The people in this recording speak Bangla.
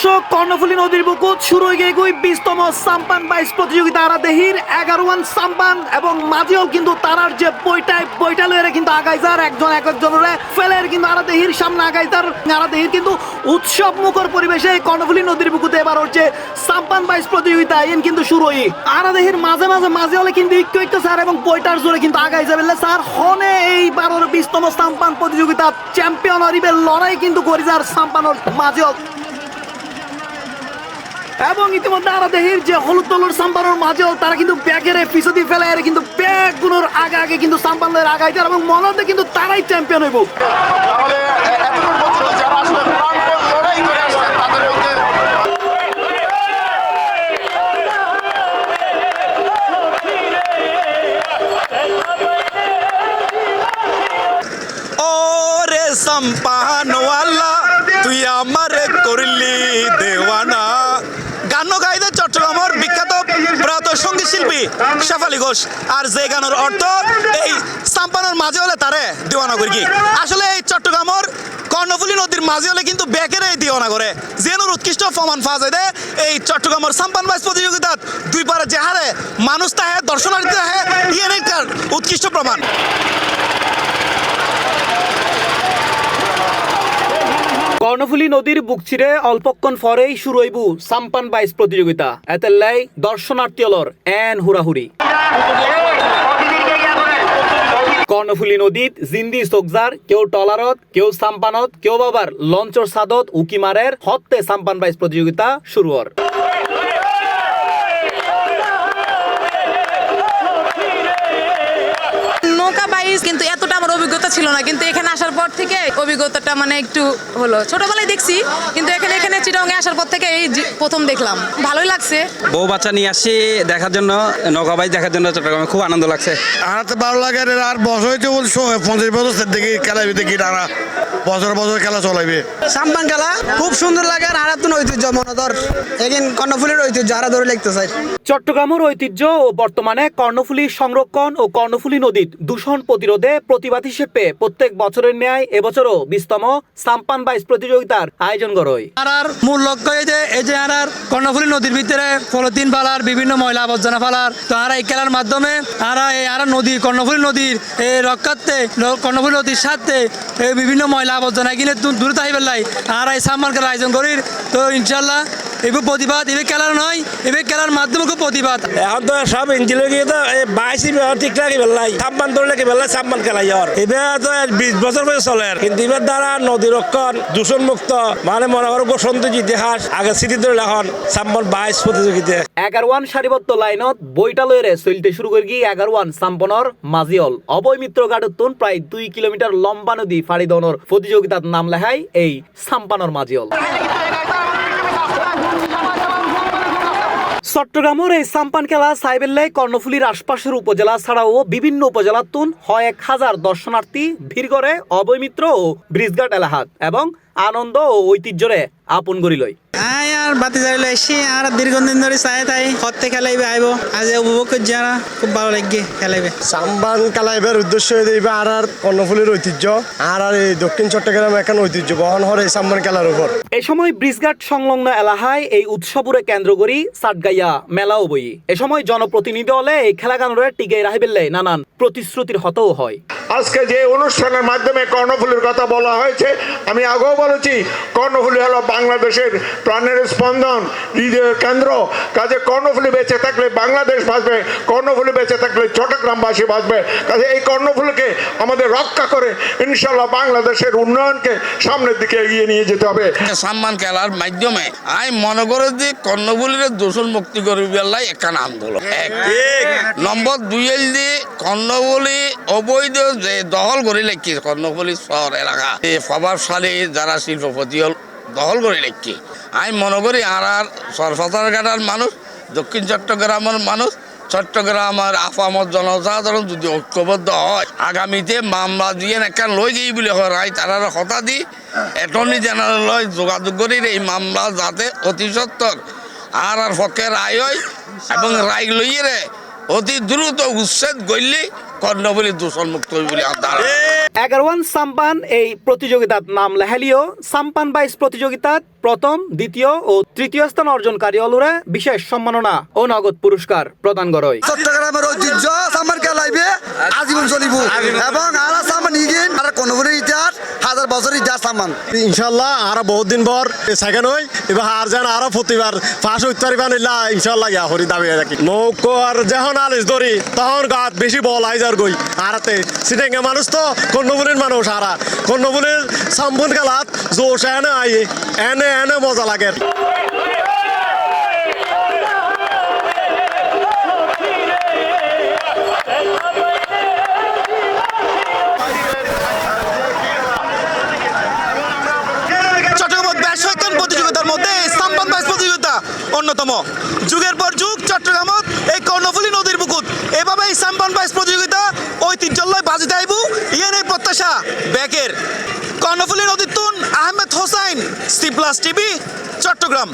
দর্শক কর্ণফুলী নদীর বুকুত শুরু হয়ে গিয়ে 20তম সাম্পান 22 প্রতিযোগিতা আরাদেহির 11 সাম্পান এবং মাঝিও কিন্তু তারার যে বইটা লয়ে কিন্তু আগাইজার একজন একজনের ফেলের কিন্তু আরাদেহির সামনে আগাইজার আরাদেহির কিন্তু উৎসব মুখর পরিবেশে কর্ণফুলী নদীর বুকুতে এবার হচ্ছে সাম্পান 22 প্রতিযোগিতা এন কিন্তু শুরু হই আরাদেহির মাঝে মাঝে হলে কিন্তু একটু স্যার এবং বইটার জোরে কিন্তু আগাই যাবে স্যার হনে এই 20তম সাম্পান প্রতিযোগিতা চ্যাম্পিয়ন হরিবে লড়াই কিন্তু করিজার সাম্পানর মাঝিও এবং ইতিমধ্যে আরাদেহির যে হলুদ তলুর সাম্পানোর মাঝেও তারা কিন্তু ব্যাগের পিছদি ফেলে কিন্তু ব্যাগগুলোর আগে কিন্তু সাম্পানের আগাইতে এবং মনে কিন্তু তারাই চ্যাম্পিয়ন হইব। ওরে সাম্পানওয়ালা তুই আমারে করলি দেওয়ানা গান গাইতে চট্টগ্রামের বিখ্যাত প্রয়াত সঙ্গীত শিল্পী শেফালি ঘোষ আর যে গানের অর্থ এই সাম্পানের মাঝে হলে তারে দেওয়ানা করি কি আসলে এই চট্টগ্রামের কর্ণফুলী নদীর মাঝে হলে কিন্তু ব্যাকের এই দেওয়ানা করে যেনোর উৎকৃষ্ট প্রমাণ পাওয়া যায় এই চট্টগ্রামের সাম্পান বাইশ প্রতিযোগিতাত দুই পারে যে হারে মানুষ তাহে দর্শনার্থী আহে ইয়ের উৎকৃষ্ট প্রমাণ। কর্ণফুলী নদীর বুক ছিঁড়ে অল্পক্ষণ পরেই শুরু হইব সাম্পান 22 প্রতিযোগিতা এতেলাই দর্শনার্থী অলর এন হুরাহুরি কর্ণফুলী নদীত জিন্দি চোকজার কেউ টলারত কেউ সাম্পানত কেউ বাবার লঞ্চর সাদত উকি মারের হত্তে সাম্পান 22 প্রতিযোগিতা শুরু হর নৌকা বাইচ কিন্তু এতটা আমার অভিজ্ঞতা ছিল না, কিন্তু এখানে আসার পর থেকে অভিজ্ঞতাটা মানে একটু হলো। ছোটবেলায় দেখছি কিন্তু এখানে চিটাগাং আসার পর থেকে এই প্রথম দেখলাম, ভালোই লাগছে। বউ বাচ্চা নিয়ে আসছি দেখার জন্য, নৌকা বাইচ দেখার জন্য চট্টগ্রামে খুব আনন্দ লাগছে। আর তো ভালো লাগে আর বছর হইতে বলছো 50 বছর দেখি খেলাইবে দেখি তারা বছর খেলা চলাইবে। সাম্পান খেলা খুব সুন্দর লাগে আর আরাতুন ঐতিহ্য মনোদর এখান কর্ণফুলীর ঐতিহ্য আরা ধরে লিখতে চাই। চট্টগ্রামের ঐতিহ্য ও বর্তমানে কর্ণফুলী সংরক্ষণ ও কর্ণফুলী নদীর দূষণ প্রতিরোধে প্রতিবাদ হিসেবে প্রত্যেক বছরের ন্যায় এবছরও 20তম সাম্পান 22 প্রতিযোগিতার আয়োজন করা হয়। আর মূল লক্ষ্য এই যে আর কর্ণফুলী নদীর ভিতরে পলিথিন ফালার বিভিন্ন ময়লা আবর্জনা ফালার তো আর এই খেলার মাধ্যমে আর নদী কর্ণফুলী নদীর এই রক্ষার্থে কর্ণফুলী নদীর সাথে বিভিন্ন ময়লা আবর্জনা কিনে দূরে তাই পেলাই আর এই সাম্পান খেলার আয়োজন করি। তো ইনশাল্লাহ এবার প্রতিবাদ এবার খেলার নয়, এবার খেলার মাধ্যমে খুব প্রতিবাদ। এখন তো সব ইঞ্জিলে গিয়ে তো 22 ঠিকঠাক বেলাই সাম্পান ধরলে কি বেলাই সাম্পান খেলাই আর এবার তো 20 বছর পরে চলে কিন্তু এবার দ্বারা নদী রক্ষণ দূষণ মুক্ত মানে মনে করো সৌন্দর্য ইতিহাস আগে স্মৃতি ধরে এখন সাম্পান 22 প্রতিযোগিতা 11 সারিবদ্ধ লাইনত বইটা লয়ে চলতে শুরু করে গিয়ে 11 সাম্পনর মাজিয়ল অবয় মিত্র ঘাটতুন প্রায় 2 কিলোমিটার লম্বা নদী ফাড়ি দনর প্রতিযোগিতার নাম লেখায় এই সাম্পানর মাজিয়ল। চট্টগ্রামের এই সাম্পান খেলা সাইবেল্লাই কর্ণফুলীর আশপাশের উপজেলা ছাড়াও বিভিন্ন উপজেলার তুন 1000 দর্শনার্থী ভিড় করে অবৈমিত্র ও ব্রিজঘাট এলাহাত এবং আনন্দ ও ঐতিহ্যরে আপন করি লয়। আর বাতি জ্বালিয়ে এসে আর দীর্ঘদিন ধরে চাই তাই হতে খেলাইবে আইব আজ উপভোগ করছি আর খুব ভালো লাগবে খেলাইবে। সাম্পান খেলাইবার উদ্দেশ্য দিবে আর কর্ণফুলীর ঐতিহ্য আর এই দক্ষিণ চট্টগ্রাম এখন ঐতিহ্য বহন হর এই সাম্পান খেলার উপর। এই সময় ব্রিজঘাট সংলগ্ন এলাকায় এই উৎসবরে কেন্দ্র করি সাটগাইয়া মেলাও বই। এ সময় জনপ্রতিনিধি হলে এই খেলা গানরে টিকে রাখিবেলে নানান প্রতিশ্রুতির হতও হয়। আজকে যে অনুষ্ঠানের মাধ্যমে কর্ণফুলীর কথা বলা হয়েছে আমি আগেও বলেছি কর্ণফুলী হলো বাংলাদেশের প্রাণের স্পন্দন হৃদয়ের কেন্দ্র। কাজে কর্ণফুলী বেঁচে থাকলে বাংলাদেশ বাঁচবে, কর্ণফুলী বেঁচে থাকলে চট্টগ্রামবাসী বাঁচবে। কাজে এই কর্ণফুলীকে আমাদের রক্ষা করে ইনশাল্লাহ বাংলাদেশের উন্নয়নকে সামনের দিকে এগিয়ে নিয়ে যেতে হবে। সাম্মান খেলার মাধ্যমে আমি মনে করি যে কর্ণফুলীর দূষণ মুক্তি করিবার একখান আন্দোলন। নম্বর 2 দিয়ে কর্ণফুলী অবৈধ যে দখল করে লেখি কর্ণফুলী শহর এলাকা এই প্রভাবশালী যারা শিল্পপতি দখল করে লেখি আমি মনে করি আর সরফাতারঘাটার মানুষ দক্ষিণ চট্টগ্রামের মানুষ চট্টগ্রামের আপামত জনসাধারণ যদি ঐক্যবদ্ধ হয় আগামীতে মামলা দিয়ে একটা লই গিয়ে বলে হয় তারা হতা দি অ্যাটর্নি জেনারেল যোগাযোগ করি এই মামলা যাতে অতি সত্তর আর পক্ষে রায় হয় এবং রায় লইয়ে অতি দ্রুত উচ্ছেদ করলে কর্ণফুলি দূষণ মুক্ত হইব বলে আমার ধারণা। 11 সাম্পান এই প্রতিযোগিতার নাম লেহালিও সাম্পান বাইশ প্রতিযোগিতাত প্রথম দ্বিতীয় ও তৃতীয় স্থান অর্জনকারী হলুরে বিশেষ সম্মাননা ও নগদ পুরস্কার প্রদান করয়। চট্টগ্রামের ঐতিহ্য সাম্মান খেলাইবে আজীবন চলিব এবং আরা সাম্মান ইগিন আর কোনগুলো ইতিহাস 1000 বছর ইতিহাস সাম্মান ইনশাল্লাহ আর বহুত দিন পর সেকেন্ড হই এবার আর যেন আরো প্রতিবার ফাঁস হইতে পারিবা নিলা ইনশাল্লাহ ইয়া হরি দাবি রাখি নৌকো আর যখন আলিস ধরি তখন গাত বেশি বল আইজার গই আরাতে সিটেঙ্গা মানুষ তো কর্ণফুলির মানুষ আরা কর্ণফুলির সাম্বন খেলাত জোশ এনে আই এনে এনে মজা লাগে। প্রতিযোগিতার মধ্যে সাম্পান বাইশ প্রতিযোগিতা অন্যতম। যুগের পর যুগ চট্টগ্রামত এই কর্ণফুলী নদীর বুকুত এভাবে এই সাম্পান বাইশ প্রতিযোগিতা ঐতিহ্যলয় বাজিতে আইব ইয়ে নেই প্রত্যাশা ব্যাকের। কর্ণফুলী নদীর তুন Ahmed Hossain, C plus TV, Chittagong.